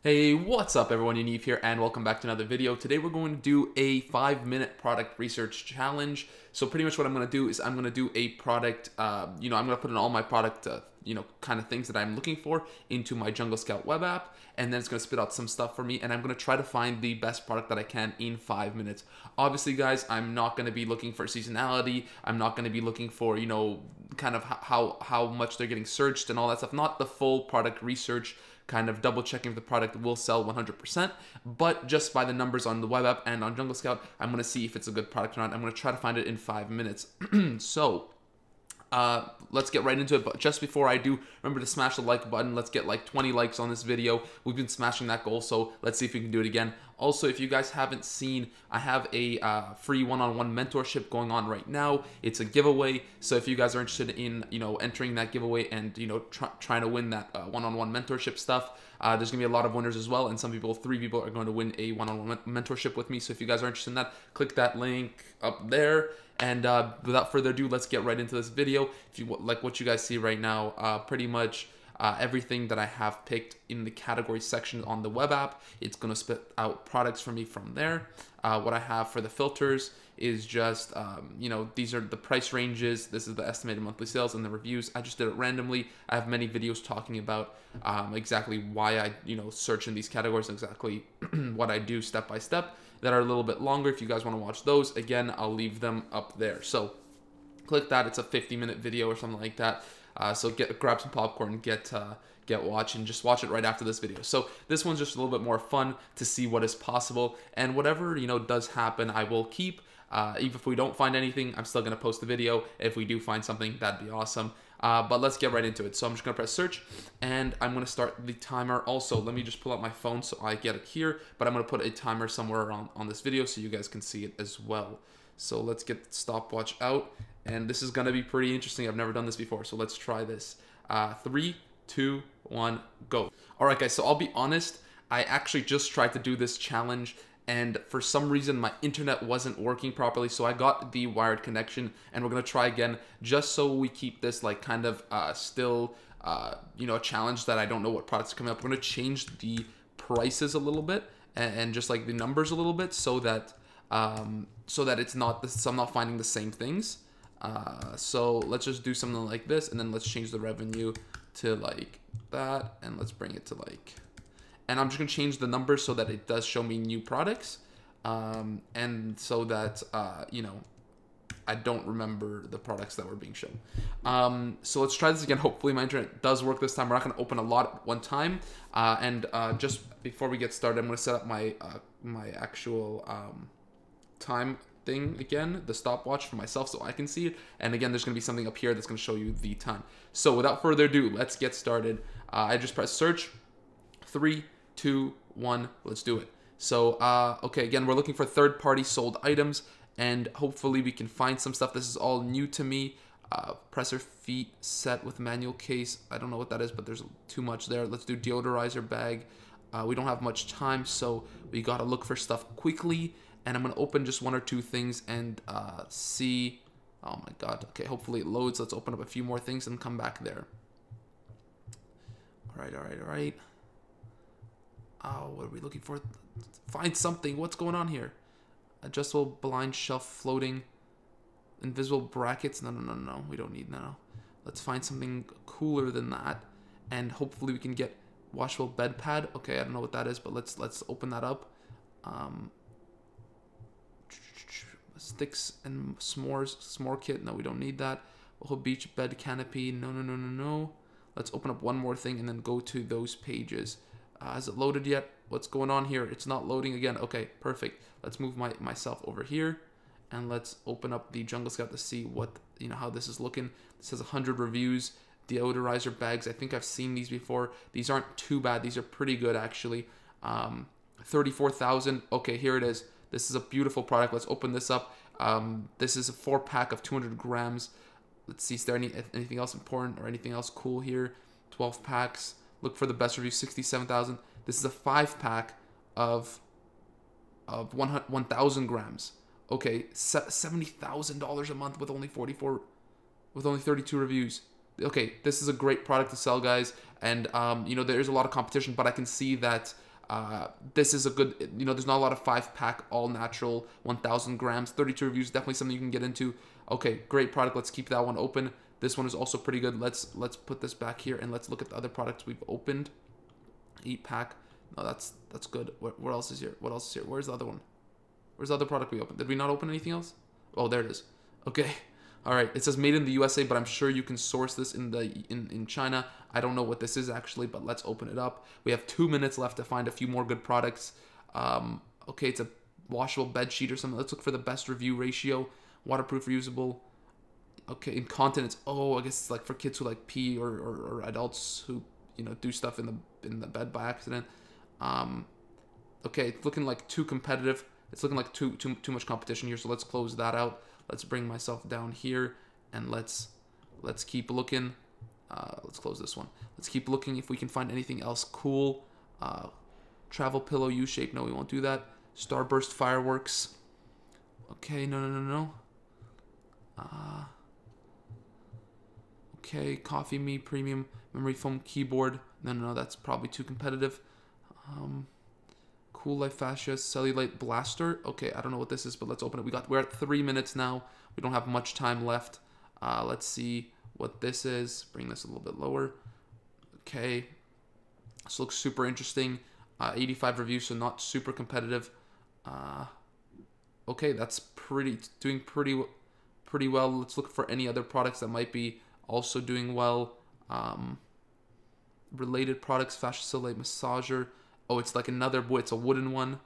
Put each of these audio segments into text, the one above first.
Hey, what's up everyone, Yaniv here and welcome back to another video. Today we're going to do a 5-minute product research challenge. So pretty much what I'm going to do is I'm going to do a product, I'm going to put in all my product, kind of things that I'm looking for into my Jungle Scout web app, and then it's going to spit out some stuff for me, and I'm going to try to find the best product that I can in 5 minutes. Obviously guys, I'm not going to be looking for seasonality. I'm not going to be looking for, kind of how much they're getting searched and all that stuff. Not the full product research, kind of double checking if the product will sell 100%, but just by the numbers on the web app and on Jungle Scout, I'm going to see if it's a good product or not. I'm going to try to find it in 5 minutes. So let's get right into it. But just before I do, remember to smash the like button. Let's get like 20 likes on this video. We've been smashing that goal, so let's see if we can do it again. Also, if you guys haven't seen, I have a free one-on-one mentorship going on right now. It's a giveaway, so if you guys are interested in entering that giveaway and trying to win that one-on-one mentorship stuff, there's gonna be a lot of winners as well, and 3 people are going to win a one-on-one mentorship with me. So if you guys are interested in that, click that link up there. And without further ado, let's get right into this video. If you like what you guys see right now, pretty much everything that I have picked in the category section on the web app, it's going to spit out products for me from there. What I have for the filters is just, these are the price ranges. This is the estimated monthly sales and the reviews. I just did it randomly. I have many videos talking about exactly why I, search in these categories, exactly what I do step by step, that are a little bit longer. If you guys want to watch those, again, I'll leave them up there. So click that. It's a 50-minute video or something like that. So grab some popcorn, get watching. Just watch it right after this video. So this one's just a little bit more fun to see what is possible, and whatever does happen, I will keep. Even if we don't find anything, I'm still gonna post the video. If we do find something, that'd be awesome. But let's get right into it. So I'm just gonna press search, and I'm gonna start the timer. Also, let me just pull out my phone so I get it here, but I'm gonna put a timer somewhere around on this video so you guys can see it as well. So let's get the stopwatch out, and this is gonna be pretty interesting. I've never done this before, so let's try this. 3, 2, 1, go. All right, guys, so I'll be honest, I actually just tried to do this challenge, and for some reason my internet wasn't working properly, so I got the wired connection, and we're gonna try again just so we keep this like kind of still a challenge that I don't know what products are coming up. We're gonna change the prices a little bit and just like the numbers a little bit so that it's not this, so I'm not finding the same things. So let's just do something like this, and then let's change the revenue to like that, and let's bring it to like, and I'm just gonna change the numbers so that it does show me new products, and so that I don't remember the products that were being shown. So let's try this again. Hopefully my internet does work this time. We're not gonna open a lot at one time, and just before we get started, I'm gonna set up my my actual time thing again, the stopwatch for myself so I can see it. And again, there's gonna be something up here that's gonna show you the time. So without further ado, let's get started. I just press search. 3, 2, 1, let's do it. So okay, again, we're looking for third-party sold items, and hopefully we can find some stuff. This is all new to me. Presser feet set with manual case. I don't know what that is, but there's too much there. Let's do deodorizer bag. We don't have much time, so we gotta look for stuff quickly. And I'm gonna open just 1 or 2 things and see. Oh my god. Okay, hopefully it loads. Let's open up a few more things and come back there. All right. Oh, what are we looking for? Find something. What's going on here? Adjustable blind shelf floating. Invisible brackets. No. We don't need no. Let's find something cooler than that. And hopefully we can get washable bed pad. Okay, I don't know what that is, but let's open that up. Sticks and s'more kit. No, we don't need that. Whole beach bed canopy. No. Let's open up one more thing and then go to those pages. Has it loaded yet? What's going on here? It's not loading again. Okay, perfect. Let's move myself over here, and let's open up the Jungle Scout to see what how this is looking. This says 100 reviews. Deodorizer bags. I think I've seen these before. These aren't too bad. These are pretty good actually. 34,000. Okay, here it is. This is a beautiful product. Let's open this up. This is a 4-pack of 200 grams. Let's see, is there anything else important or anything else cool here? 12 packs. Look for the best review, 67,000. This is a 5-pack of 1,000 grams. Okay, $70,000 a month with only 32 reviews. Okay, this is a great product to sell, guys. And there's a lot of competition, but I can see that This is a good, there's not a lot of 5-pack, all natural, 1,000 grams, 32 reviews, definitely something you can get into. Okay, great product. Let's keep that one open. This one is also pretty good. Let's put this back here and let's look at the other products we've opened. 8-pack. No, that's good. What else is here? What else is here? Where's the other one? Where's the other product we opened? Did we not open anything else? Oh, there it is. Okay. All right. It says made in the USA, but I'm sure you can source this in China. I don't know what this is actually, but let's open it up. We have 2 minutes left to find a few more good products. Okay, it's a washable bed sheet or something. Let's look for the best review ratio. Waterproof, reusable. Okay, incontinence. Oh, I guess it's like for kids who like pee or adults who do stuff in the bed by accident. Okay, it's looking like too competitive. It's looking like too much competition here. So let's close that out. Let's bring myself down here and let's keep looking. Let's close this one. Let's keep looking if we can find anything else cool. Travel pillow U-shape. No, we won't do that. Starburst fireworks. Okay, no. Okay, Coffee Me Premium Memory Foam Keyboard. No, that's probably too competitive. Cool Life Fascia Cellulite Blaster. Okay, I don't know what this is, but let's open it. We're at 3 minutes now. We don't have much time left. Let's see what this is. Bring this a little bit lower. Okay, this looks super interesting. 85 reviews, so not super competitive. Okay, that's doing pretty well. Let's look for any other products that might be also doing well. Related products, Fascia Cellulite Massager. Oh, it's like it's a wooden one.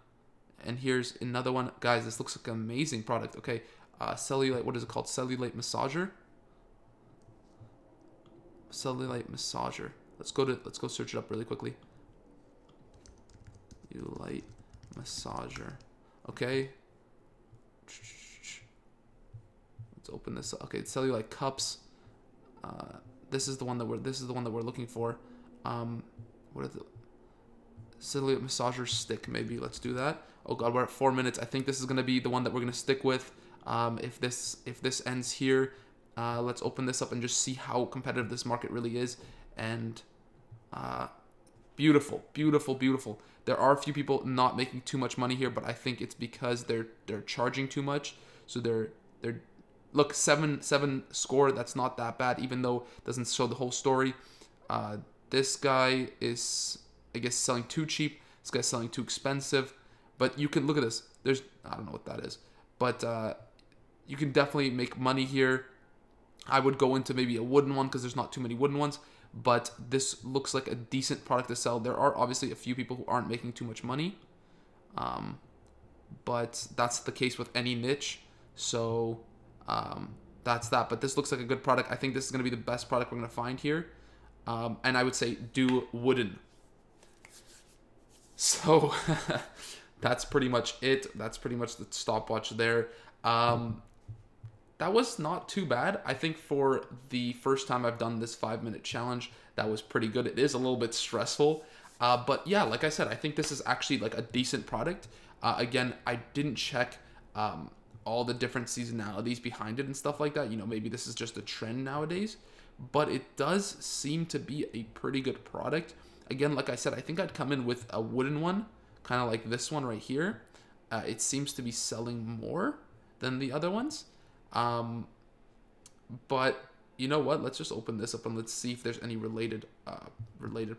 And here's another one. Guys, this looks like an amazing product. Okay, cellulite, what is it called? Cellulite Massager? Cellulite Massager. Let's go search it up really quickly. Cellulite Massager. Okay. Let's open this up. Okay, cellulite cups. This is the one that we're looking for. What are the Cellulite Massager stick? Maybe let's do that. Oh god, we're at 4 minutes. I think this is gonna be the one that we're gonna stick with. If this ends here, let's open this up and just see how competitive this market really is. And beautiful. There are a few people not making too much money here, but I think it's because they're charging too much. So they're look, 7 score. That's not that bad, even though it doesn't show the whole story. This guy is, I guess, selling too cheap. This guy's selling too expensive. But you can look at this. I don't know what that is, but you can definitely make money here. I would go into maybe a wooden one because there's not too many wooden ones. But this looks like a decent product to sell. There are obviously a few people who aren't making too much money. But that's the case with any niche. So that's that. But this looks like a good product. I think this is going to be the best product we're going to find here. And I would say do wooden. So that's pretty much it. That's pretty much the stopwatch there. That was not too bad. I think for the first time I've done this 5-minute challenge, that was pretty good. It is a little bit stressful. But yeah, like I said, I think this is actually like a decent product. Again, I didn't check all the different seasonalities behind it and stuff like that. Maybe this is just a trend nowadays. But it does seem to be a pretty good product. Again, like I said, I think I'd come in with a wooden one, kind of like this one right here. It seems to be selling more than the other ones. But you know what? Let's just open this up and let's see if there's any related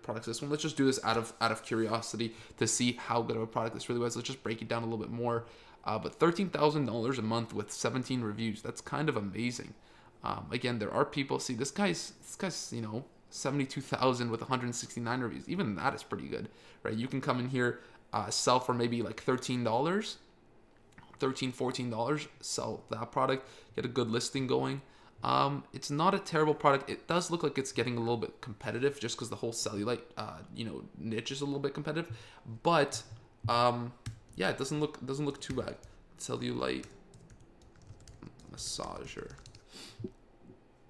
products to this one. Let's just do this out of curiosity to see how good of a product this really was. Let's just break it down a little bit more. But $13,000 a month with 17 reviews. That's kind of amazing. Again, there are people. See, this guy's 72,000 with 169 reviews. Even that is pretty good, right? You can come in here, sell for maybe like $13, $14, sell that product, get a good listing going. It's not a terrible product. It does look like it's getting a little bit competitive just because the whole cellulite, niche is a little bit competitive. But yeah, it doesn't look too bad. Cellulite massager.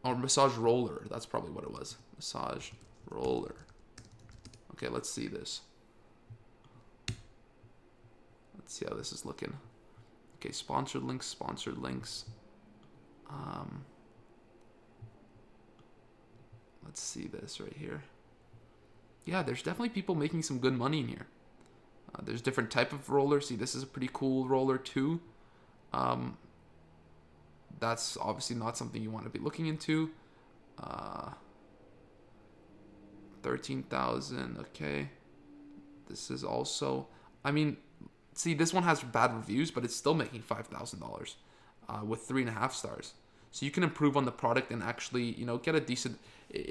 Or massage roller. That's probably what it was. Massage roller. Okay, let's see this. Let's see how this is looking. Okay, sponsored links. Let's see this right here. Yeah, there's definitely people making some good money in here. There's different type of rollers. See, this is a pretty cool roller too. That's obviously not something you want to be looking into. 13,000. Okay. This is also, I mean, see, this one has bad reviews, but it's still making $5,000 with 3.5 stars. So you can improve on the product and actually, you know, get a decent.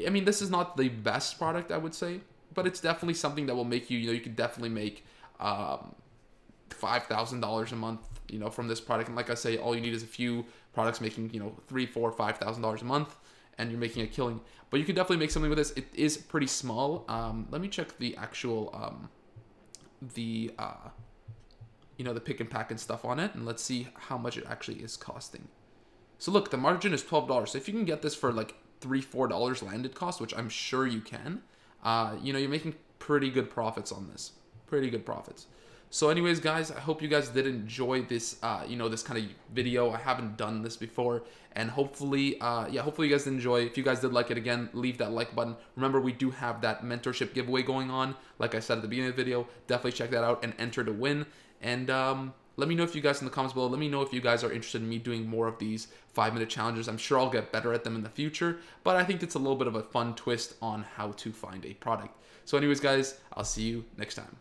I mean, this is not the best product, I would say, but it's definitely something that will make you, you know, you could definitely make $5,000 a month, you know, from this product. And like I say, all you need is a few products making, you know, $3,000, $4,000, $5,000 a month, and you're making a killing. But you could definitely make something with this. It is pretty small. Let me check the actual you know, the pick and pack and stuff on it, and let's see how much it actually is costing. So look, the margin is $12. So if you can get this for like $3, $4 landed cost, which I'm sure you can, you know, you're making pretty good profits on this. Pretty good profits. So anyways, guys, I hope you guys did enjoy this, you know, this kind of video. I haven't done this before, and hopefully, yeah, hopefully you guys did enjoy. If you guys did like it, again, leave that like button. Remember, we do have that mentorship giveaway going on. Like I said at the beginning of the video, definitely check that out and enter to win. And let me know if you guys in the comments below, let me know if you guys are interested in me doing more of these 5-minute challenges. I'm sure I'll get better at them in the future, but I think it's a little bit of a fun twist on how to find a product. So anyways, guys, I'll see you next time.